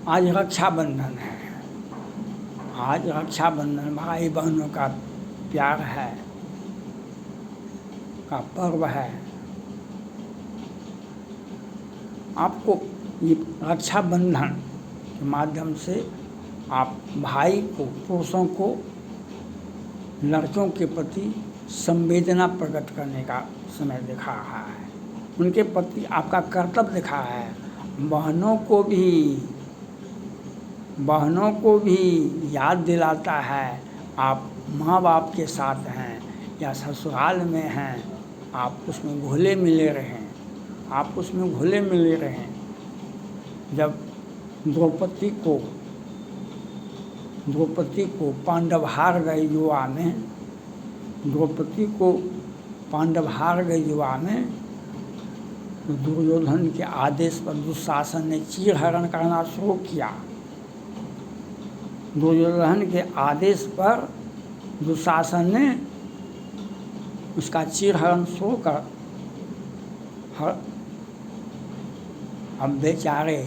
आज रक्षाबंधन है। आज रक्षाबंधन भाई बहनों का प्यार है का पर्व है। आपको ये रक्षाबंधन के माध्यम से आप भाई को, पुरुषों को लड़कियों के प्रति संवेदना प्रकट करने का समय दिखा रहा है। उनके प्रति आपका कर्तव्य दिखा है। बहनों को भी याद दिलाता है, आप माँ बाप के साथ हैं या ससुराल में हैं, आप उसमें घुले मिले रहें, आप उसमें घुले मिले रहें। जब द्रौपदी को पांडव हार गए युवा में, द्रौपदी को पांडव हार गए युवा में, तो दुर्योधन के आदेश पर दुशासन ने चीरहरण करना शुरू किया। दुर्योधन के आदेश पर दुशासन ने उसका चीरहरण शुरू कर। अब बेचारे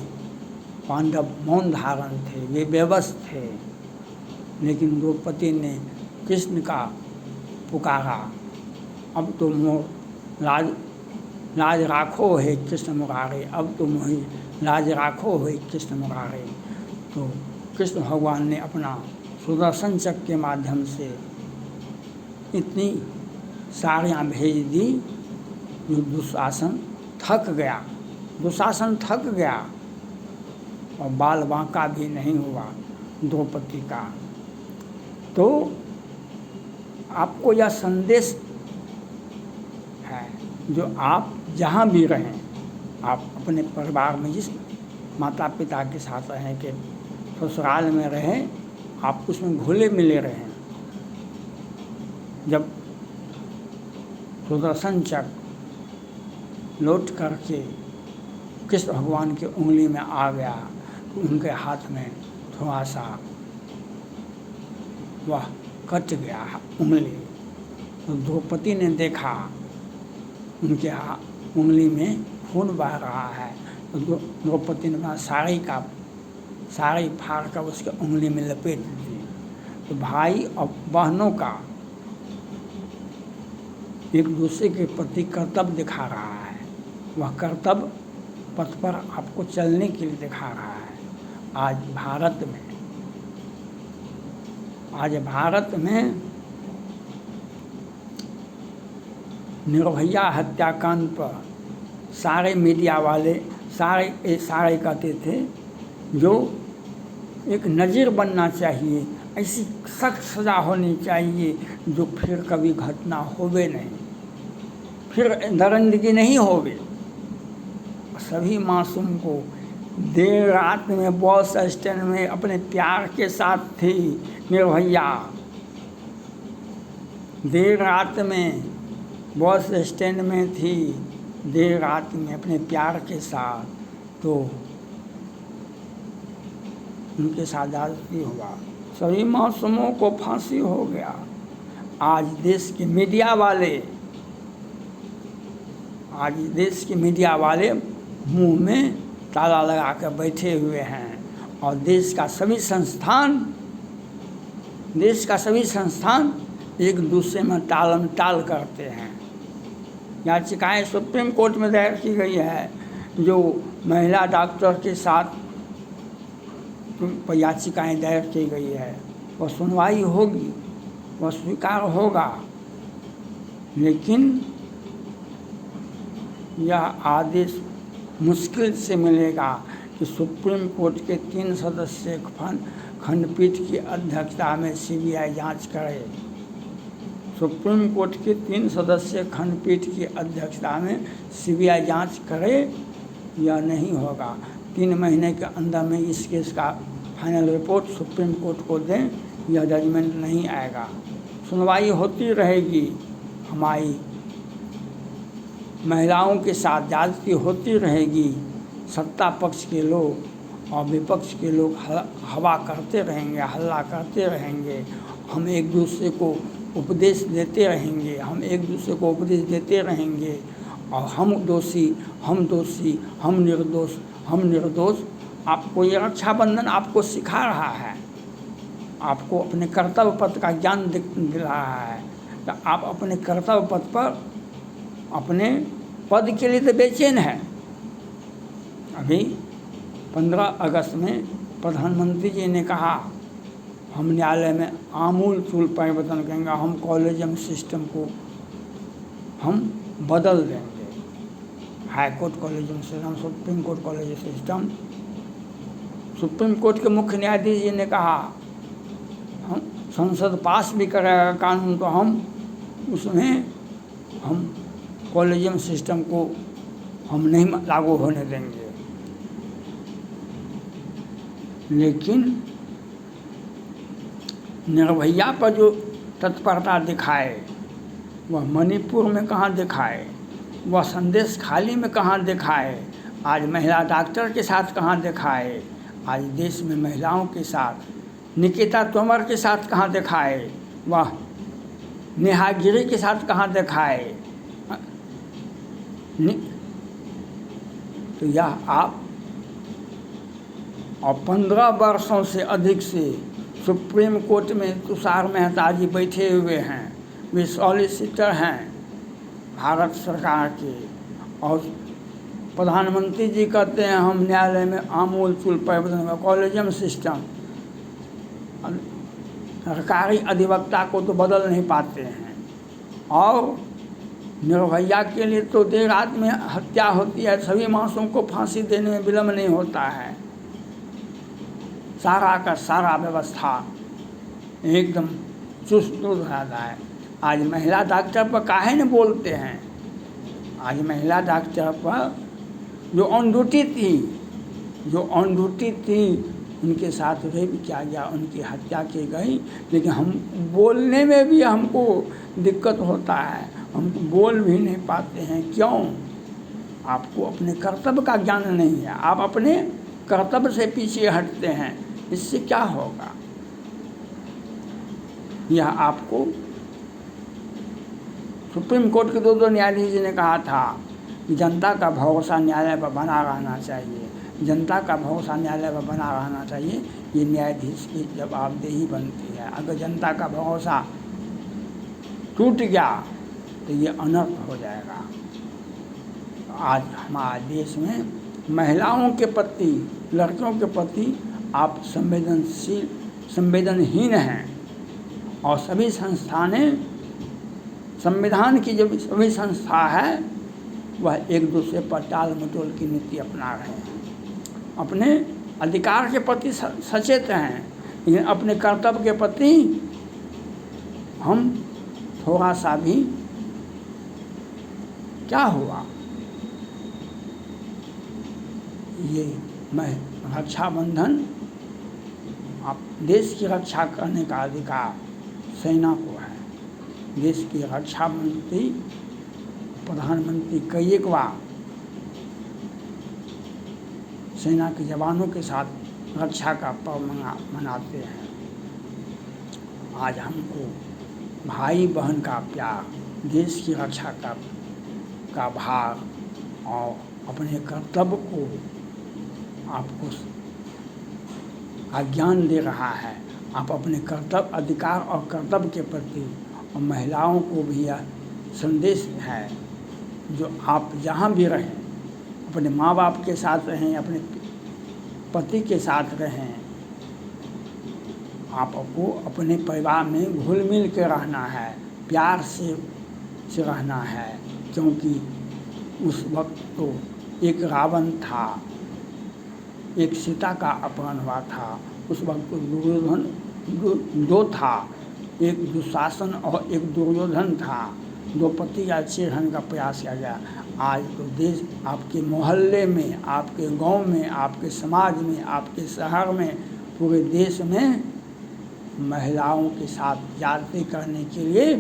पांडव मौन धारण थे, वे बेबस थे, लेकिन द्रौपदी ने कृष्ण का पुकारा, अब तो मोर लाज राखो है कृष्ण मुरारे, अब तो मोहि लाज राखो है कृष्ण मुरारे। तो कृष्ण भगवान ने अपना सुदर्शन चक्र के माध्यम से इतनी साड़ियाँ भेज दी जो दुशासन थक गया और बाल बांका भी नहीं हुआ द्रौपदी का। तो आपको यह संदेश है, जो आप जहाँ भी रहें, आप अपने परिवार में जिस माता पिता के साथ रहें, कि ससुराल में रहें, आप उसमें घुले मिले रहें। जब सुदर्शन चक्र लौट करके कृष्ण भगवान की उंगली में आ गया, तो उनके हाथ में थोड़ा सा वह कट गया उंगली। तो द्रौपदी ने देखा उनके उंगली में खून बह रहा है, तो द्रौपदी ने अपना साड़ी फाड़ कर उसके उंगली में लपेट दी। तो भाई और बहनों का एक दूसरे के प्रति कर्तव्य दिखा रहा है। वह कर्तव्य पथ पर आपको चलने के लिए दिखा रहा है। आज भारत में निर्भया हत्याकांड पर सारे मीडिया वाले सारे कहते थे, जो एक नज़ीर बनना चाहिए, ऐसी सख्त सज़ा होनी चाहिए जो फिर कभी घटना होवे नहीं, फिर दरिंदगी नहीं होवे। सभी मासूम को देर रात में बस स्टैंड में अपने प्यार के साथ थी निर्भया, देर रात में बस स्टैंड में थी, देर रात में अपने प्यार के साथ, तो उनके साथ ज्यादती हुआ, सभी मासूमों को फांसी हो गया। आज देश के मीडिया वाले मुंह में ताला लगा कर बैठे हुए हैं, और देश का सभी संस्थान एक दूसरे में टालम टाल करते हैं। याचिकाएं सुप्रीम कोर्ट में दायर की गई है, जो महिला डॉक्टर के साथ याचिकाएं दायर की गई है, वह सुनवाई होगी, वह स्वीकार होगा, लेकिन यह आदेश मुश्किल से मिलेगा कि सुप्रीम कोर्ट के 3 सदस्यीय खंडपीठ की अध्यक्षता में सीबीआई जांच करे। सुप्रीम कोर्ट के 3 सदस्यीय खंडपीठ की अध्यक्षता में सीबीआई जांच करे, यह नहीं होगा। 3 महीने के अंदर में इस केस का फाइनल रिपोर्ट सुप्रीम कोर्ट को दें, यह जजमेंट नहीं आएगा। सुनवाई होती रहेगी, हमारी महिलाओं के साथ ज्यादती होती रहेगी। सत्ता पक्ष के लोग और विपक्ष के लोग हवा करते रहेंगे, हल्ला करते रहेंगे। हम एक दूसरे को उपदेश देते रहेंगे और हम दोषी, हम निर्दोष आपको ये रक्षाबंधन आपको सिखा रहा है, आपको अपने कर्तव्य पथ का ज्ञान दिला रहा है। तो आप अपने कर्तव्य पथ पर अपने पद के लिए तो बेचैन है। अभी 15 अगस्त में प्रधानमंत्री जी ने कहा हम न्यायालय में आमूल चूल परिवर्तन करेंगे, हम कॉलेजियम सिस्टम को हम बदल देंगे। High court collegium system, supreme court collegium system. Supreme court के मुख्य न्यायाधीश जी ने कहा हम संसद पास भी करेगा कानून तो हम उसमें हम कॉलेजियम सिस्टम को हम नहीं लागू होने देंगे। लेकिन निर्भया पर जो तत्परता दिखाए वह मणिपुर में कहाँ दिखाए, वह संदेश खाली में कहाँ दिखाए, आज महिला डॉक्टर के साथ कहाँ दिखाए, आज देश में महिलाओं के साथ निकिता तोमर के साथ कहाँ दिखाए, वह नेहा गिरी के साथ कहाँ दिखाए। तो यह आप और 15 वर्षों से अधिक से सुप्रीम कोर्ट में तुषार मेहता जी बैठे हुए हैं, वे सॉलिसिटर हैं भारत सरकार के, और प्रधानमंत्री जी कहते हैं हम न्यायालय में आमूल चूल परिवर्तन का कॉलेजियम सिस्टम। सरकारी अधिवक्ता को तो बदल नहीं पाते हैं। और निर्भया के लिए तो देर रात में हत्या होती है, सभी मासूम को फांसी देने में विलम्ब नहीं होता है। सारा का सारा व्यवस्था एकदम चुस्त रहता है। आज महिला डॉक्टर पर काहे न बोलते हैं। आज महिला डॉक्टर पर जो ऑन ड्यूटी थी उनके साथ रेप किया गया, उनकी हत्या की गई, लेकिन हम बोलने में भी हमको दिक्कत होता है, हम बोल भी नहीं पाते हैं। क्यों? आपको अपने कर्तव्य का ज्ञान नहीं है, आप अपने कर्तव्य से पीछे हटते हैं। इससे क्या होगा? यह आपको सुप्रीम कोर्ट के दो न्यायाधीश ने कहा था कि जनता का भरोसा न्यायालय पर बना रहना चाहिए, जनता का भरोसा न्यायालय पर बना रहना चाहिए। ये न्यायाधीश की जवाबदेही बनती है। अगर जनता का भरोसा टूट गया तो ये अनर्थ हो जाएगा। आज हमारे देश में महिलाओं के प्रति, लड़कियों के प्रति आप संवेदनहीन हैं, और सभी संस्थानें, संविधान की जो सभी संस्था है वह एक दूसरे पर टाल मटोल की नीति अपना रहे हैं। अपने अधिकार के प्रति सचेत हैं, लेकिन अपने कर्तव्य के प्रति हम थोड़ा सा भी, क्या हुआ? ये मैं रक्षाबंधन, आप देश की रक्षा करने का अधिकार सेना को है। देश की रक्षा मंत्री, प्रधानमंत्री कई एक बार सेना के जवानों के साथ रक्षा का पर्व मनाते हैं। आज हमको भाई बहन का प्यार, देश की रक्षा का भार और अपने कर्तव्य को आपको ज्ञान दे रहा है। आप अपने कर्तव्य, अधिकार और कर्तव्य के प्रति, और महिलाओं को भी यह संदेश है, जो आप जहाँ भी रहें, अपने माँ बाप के साथ रहें, अपने पति के साथ रहें, आपको अपने परिवार में घुल मिल के रहना है, प्यार से रहना है। क्योंकि उस वक्त तो एक रावण था, एक सीता का अपहरण हुआ था, उस वक्त तो दुर्योधन दो था, एक दुशासन और एक दुर्योधन था। द्रौपदी का छेड़ने का प्रयास किया गया। आज तो देश आपके मोहल्ले में, आपके गांव में, आपके समाज में, आपके शहर में, पूरे देश में महिलाओं के साथ ज्यादती करने के लिए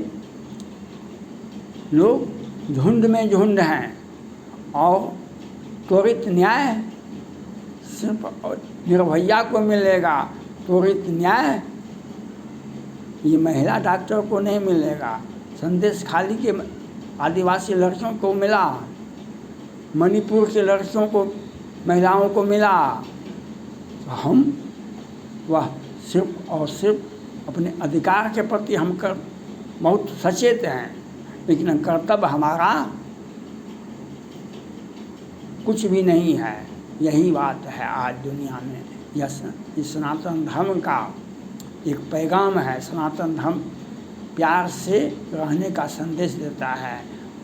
लोग झुंड में झुंड हैं। और त्वरित न्याय सिर्फ निर्भया को मिलेगा, त्वरित न्याय ये महिला डॉक्टर को नहीं मिलेगा। संदेश खाली के आदिवासी लड़कियों को मिला, मणिपुर के लड़कियों को, महिलाओं को मिला, हम वह सिर्फ और सिर्फ अपने अधिकार के प्रति हम बहुत सचेत हैं, लेकिन कर्तव्य हमारा कुछ भी नहीं है। यही बात है आज दुनिया में। यह सनातन धर्म का एक पैगाम है। सनातन धर्म प्यार से रहने का संदेश देता है,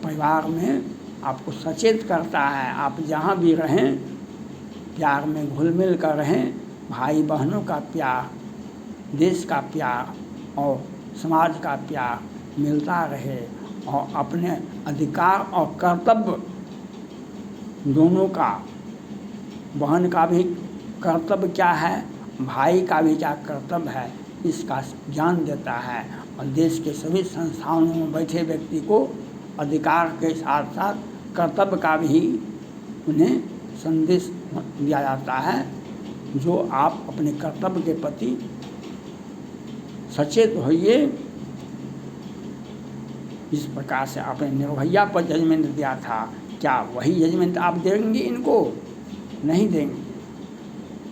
परिवार में आपको सचेत करता है। आप जहाँ भी रहें प्यार में घुल मिल कर रहें, भाई बहनों का प्यार, देश का प्यार और समाज का प्यार मिलता रहे, और अपने अधिकार और कर्तव्य दोनों का, बहन का भी कर्तव्य क्या है, भाई का भी क्या कर्तव्य है, इसका ज्ञान देता है। और देश के सभी संस्थानों में बैठे व्यक्ति को अधिकार के साथ साथ कर्तव्य का भी उन्हें संदेश दिया जाता है, जो आप अपने कर्तव्य के प्रति सचेत होइए। इस प्रकार से आपने निर्भया पर जजमेंट दिया था, क्या वही जजमेंट आप देंगे इनको? नहीं देंगे,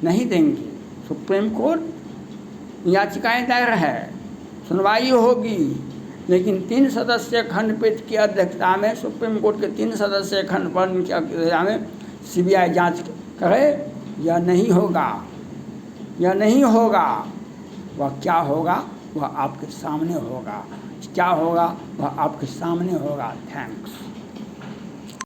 नहीं देंगे। सुप्रीम कोर्ट याचिकाएं दायर है, सुनवाई होगी, लेकिन 3 सदस्यीय खंडपीठ की अध्यक्षता में, सुप्रीम कोर्ट के 3 सदस्यीय खंडपीठ की अध्यक्षता में सीबीआई जांच करे। यह नहीं होगा, यह नहीं होगा। वह क्या होगा वह आपके सामने होगा, क्या होगा वह आपके सामने होगा। थैंक्स।